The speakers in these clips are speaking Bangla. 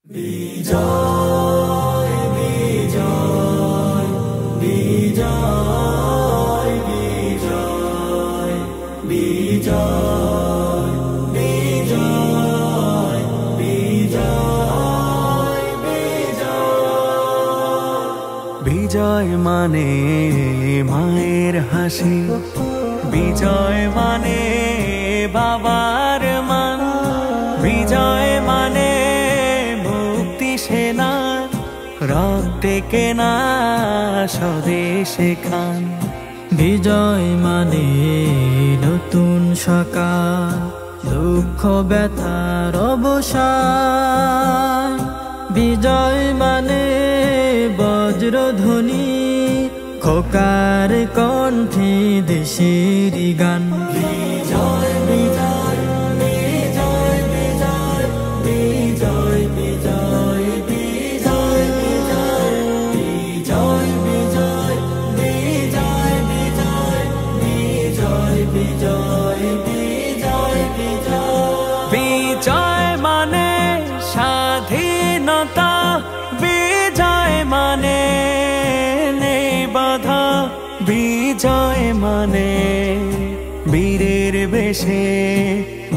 বিজয় বিজয় বিজয় বিজয় বিজয় বিজয় বিজয় বিজয় বিজয় মানে মায়ের হাসি, বিজয় মানে বাবার মান, বিজয় মানে মুক্তি সেনার রক্তে কেনা স্বদেশে খান। বিজয় মানে নতুন সকাল, দুঃখ ব্যথার অবসান। বিজয় মানে বজ্রধ্বনি, খোকার কণ্ঠে দেশের গান। বিজয় বিজয় বিজয় বিজয় বিজয় বিজয় বিজয় বিজয় বিজয় বিজয় বিজয় বিজয় বিজয় বিজয় বিজয় বিজয় বিজয় মানে স্বাধীনতা, বিজয় মানে নেই বাধা, বিজয় মানে বীরের বেশে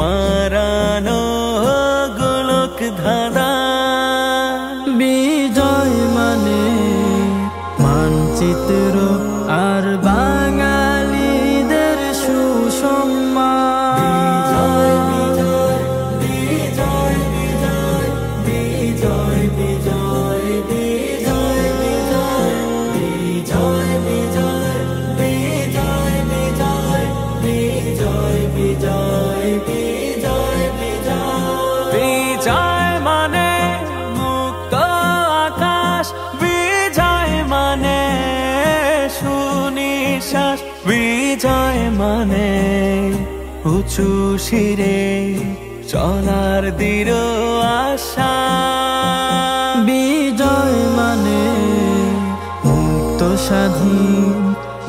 মারানো গোলক ধাঁধা। বিজয় মানে মানচিত্র আর বাঙালিদের সুসম্মান। বিজয় বিজয় বিজয় বিজয় বিজয় বিজয় বিজয় বিজয় বিজয় বিজয় বিজয় বিজয় বিজয় বিজয় বিজয় বিজয় মানে মুক্ত আকাশ, বিজয় মানে সুনিশ্বাস, বিজয় মানে উঁচু শিরে চলার দৃঢ় আশা। বিজয় মানে মুক্ত স্বাধীন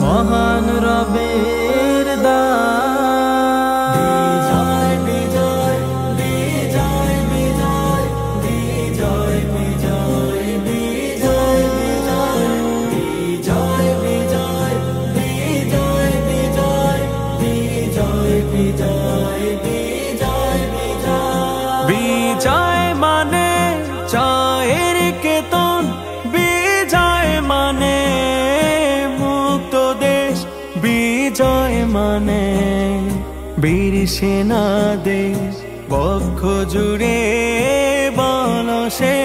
মহান রবের দান। বিজয় বিজয় বিজয় বিজয় বিজয় বিজয় বিজয় বিজয় বিজয় বিজয় বিজয় বিজয় বিজয় বিজয় বিজয় বিজয় মানে জয়ের কেতন, বিজয় মানে মুক্ত দেশ, বিজয় মানে বীর সেনা দেশ বক্ষ জুড়ে বলসে।